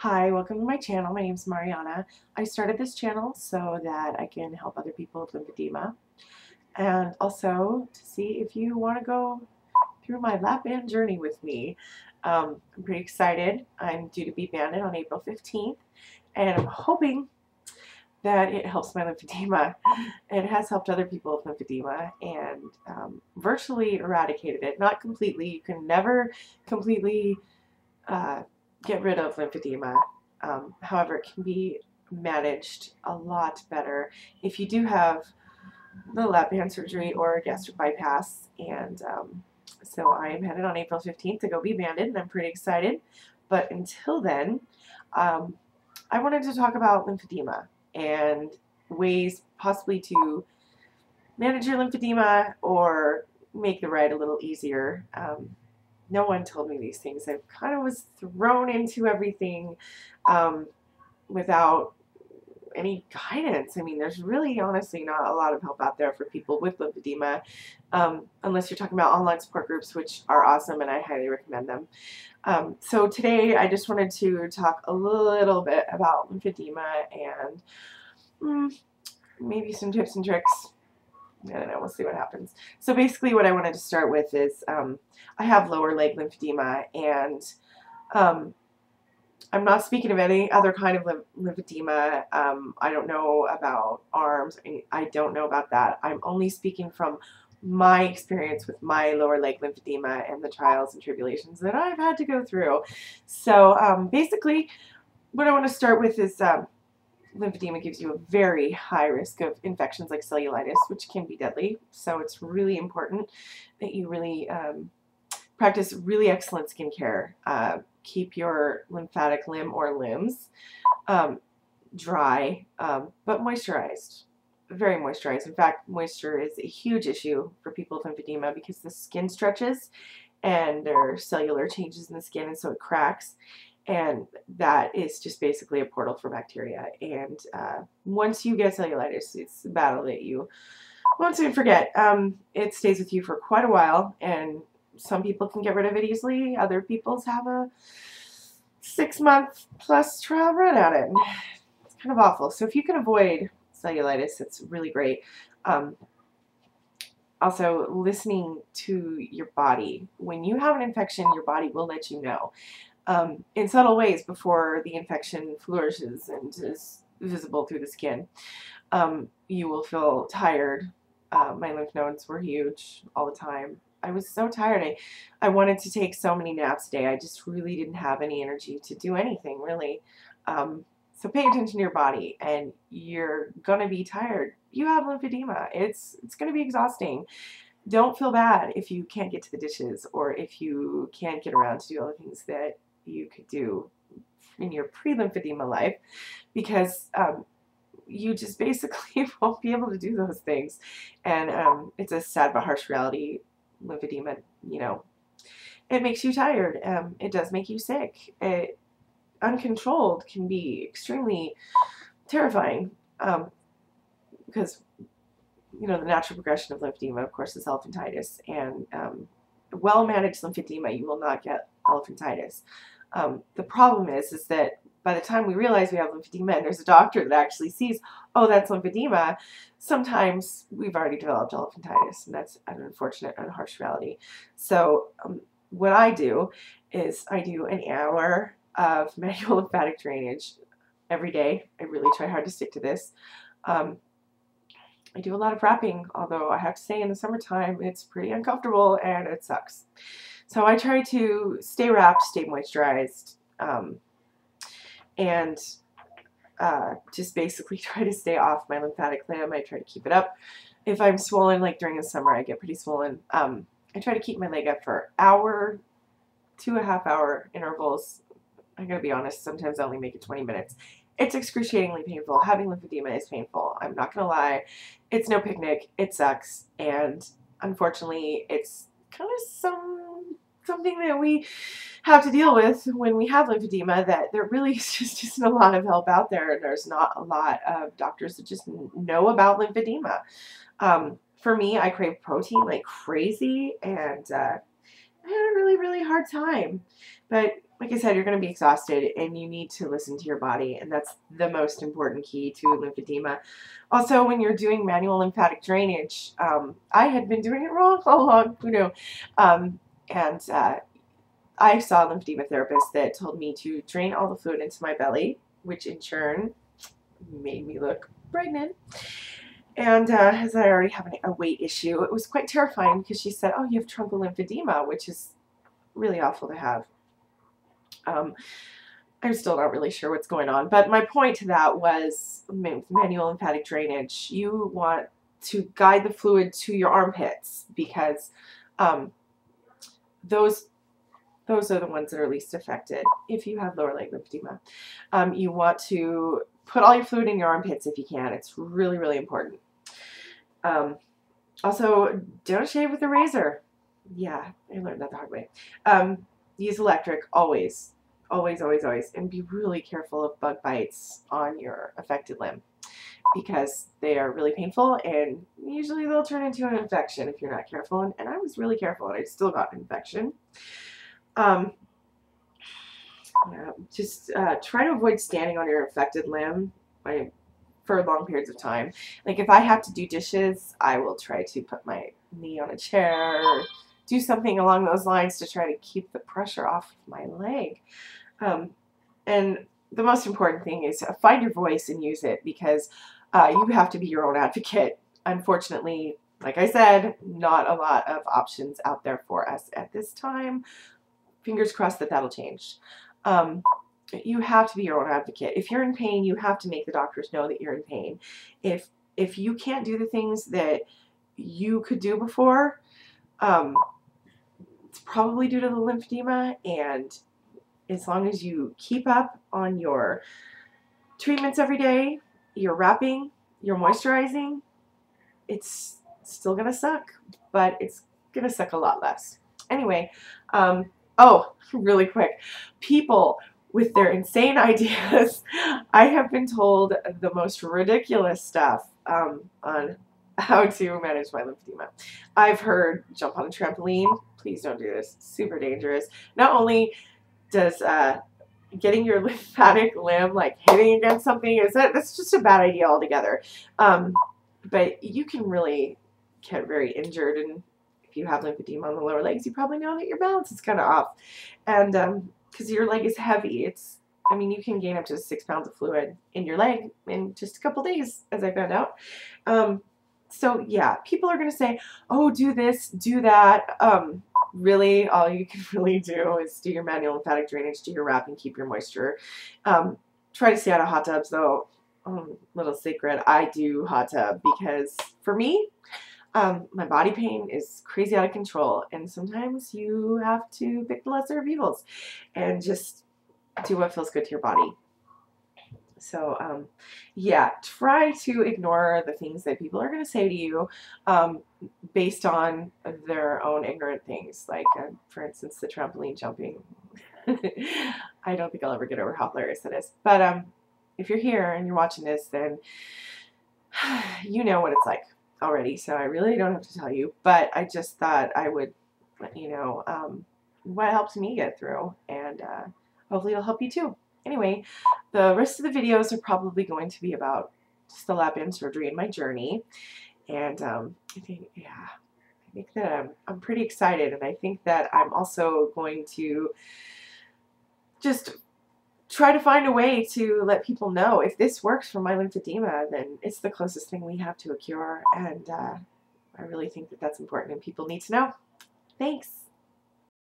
Hi, welcome to my channel. My name is Mariana. I started this channel so that I can help other people with lymphedema and also to see if you want to go through my lap band journey with me. I'm pretty excited. I'm due to be banded on April 15th and I'm hoping that it helps my lymphedema. It has helped other people with lymphedema and virtually eradicated it. Not completely. You can never completely uh, get rid of lymphedema. However, it can be managed a lot better if you do have the lap band surgery or a gastric bypass. And so I am headed on April 15th to go be banded, and I'm pretty excited. But until then, um, I wanted to talk about lymphedema and ways possibly to manage your lymphedema or make the ride a little easier. No one told me these things. I kind of was thrown into everything without any guidance. I mean, there's really honestly not a lot of help out there for people with lymphedema, unless you're talking about online support groups, which are awesome and I highly recommend them. So today I just wanted to talk a little bit about lymphedema and maybe some tips and tricks. I don't know, we'll see what happens. So basically what I wanted to start with is I have lower leg lymphedema, and I'm not speaking of any other kind of lymphedema. I don't know about arms. I don't know about that. I'm only speaking from my experience with my lower leg lymphedema and the trials and tribulations that I've had to go through. So basically what I want to start with is lymphedema gives you a very high risk of infections like cellulitis, which can be deadly. So it's really important that you really practice really excellent skincare. Keep your lymphatic limb or limbs dry, but moisturized. Very moisturized. In fact, moisture is a huge issue for people with lymphedema because the skin stretches and there are cellular changes in the skin, and so it cracks. And that is just basically a portal for bacteria. And once you get cellulitis, it's a battle that you won't soon forget. It stays with you for quite a while, and some people can get rid of it easily. Other people's have a 6-month plus trial run at it. It's kind of awful. So if you can avoid cellulitis, it's really great. Also, listening to your body. When you have an infection, your body will let you know. In subtle ways before the infection flourishes and is visible through the skin. You will feel tired. My lymph nodes were huge all the time. I was so tired. I wanted to take so many naps a day. I just really didn't have any energy to do anything, really. So pay attention to your body, and you're going to be tired. You have lymphedema. It's going to be exhausting. Don't feel bad if you can't get to the dishes or if you can't get around to do all the things that you could do in your pre-lymphedema life, because you just basically won't be able to do those things. And it's a sad but harsh reality. Lymphedema, you know, it makes you tired. It does make you sick. It, uncontrolled, can be extremely terrifying because, you know, the natural progression of lymphedema, of course, is elephantitis. And well-managed lymphedema, you will not get elephantitis. The problem is that by the time we realize we have lymphedema and there's a doctor that actually sees, oh, that's lymphedema, sometimes we've already developed elephantitis, and that's an unfortunate and harsh reality. So what I do is I do an hour of manual lymphatic drainage every day. I really try hard to stick to this. I do a lot of wrapping, although I have to say in the summertime it's pretty uncomfortable and it sucks. So I try to stay wrapped, stay moisturized, and just basically try to stay off my lymphatic limb. I try to keep it up. If I'm swollen, like during the summer, I get pretty swollen. I try to keep my leg up for hour, 2.5 hour intervals. I'm going to be honest, sometimes I only make it 20 minutes. It's excruciatingly painful. Having lymphedema is painful. I'm not going to lie. It's no picnic. It sucks. And unfortunately, it's kind of something that we have to deal with when we have lymphedema, that there really just isn't a lot of help out there. There's not a lot of doctors that just know about lymphedema. For me, I crave protein like crazy, and I had a really, really hard time. But like I said, you're going to be exhausted and you need to listen to your body. And that's the most important key to lymphedema. Also, when you're doing manual lymphatic drainage, I had been doing it wrong all along, who knew? And I saw a lymphedema therapist that told me to drain all the fluid into my belly, which in turn made me look pregnant. And as I already have a weight issue, it was quite terrifying because she said, oh, you have truncal lymphedema, which is really awful to have. I'm still not really sure what's going on, but my point to that was manual lymphatic drainage. You want to guide the fluid to your armpits because those are the ones that are least affected if you have lower leg lymphedema. You want to put all your fluid in your armpits if you can. It's really, really important. Also, don't shave with a razor. Yeah, I learned that the hard way. Use electric always. Always, always, always. And be really careful of bug bites on your affected limb because they are really painful and usually they'll turn into an infection if you're not careful. And I was really careful and I still got an infection. Just try to avoid standing on your affected limb for long periods of time. Like if I have to do dishes, I will try to put my knee on a chair or do something along those lines to try to keep the pressure off of my leg. And the most important thing is find your voice and use it because you have to be your own advocate. Unfortunately, like I said, not a lot of options out there for us at this time. Fingers crossed that that'll change. You have to be your own advocate. If you're in pain, you have to make the doctors know that you're in pain. If you can't do the things that you could do before, it's probably due to the lymphedema, and as long as you keep up on your treatments every day, your wrapping, your moisturizing, it's still going to suck, but it's going to suck a lot less. Anyway, oh, really quick, people with their insane ideas, I have been told the most ridiculous stuff on how to manage my lymphedema. I've heard jump on a trampoline. Please don't do this. Super dangerous. Not only does getting your lymphatic limb like hitting against something, that's just a bad idea altogether. But you can really get very injured, and if you have lymphedema on the lower legs, you probably know that your balance is kind of off, and because your leg is heavy, I mean, you can gain up to 6 pounds of fluid in your leg in just a couple days, as I found out. So yeah, people are going to say, oh, do this, do that. Really, all you can really do is do your manual lymphatic drainage, do your wrapping, keep your moisture. Try to stay out of hot tubs, though. Little secret, I do hot tub because for me, my body pain is crazy out of control, and sometimes you have to pick the lesser of evils and just do what feels good to your body. So, yeah, try to ignore the things that people are going to say to you based on their own ignorant things. Like, for instance, the trampoline jumping. I don't think I'll ever get over how hilarious that is. But if you're here and you're watching this, then you know what it's like already. So I really don't have to tell you. But I just thought I would let you know what helped me get through. And hopefully it'll help you too. Anyway, the rest of the videos are probably going to be about just the lap-band surgery and my journey. And I think that I'm pretty excited, and I think that I'm also going to just try to find a way to let people know if this works for my lymphedema, then it's the closest thing we have to a cure, and I really think that that's important and people need to know. Thanks.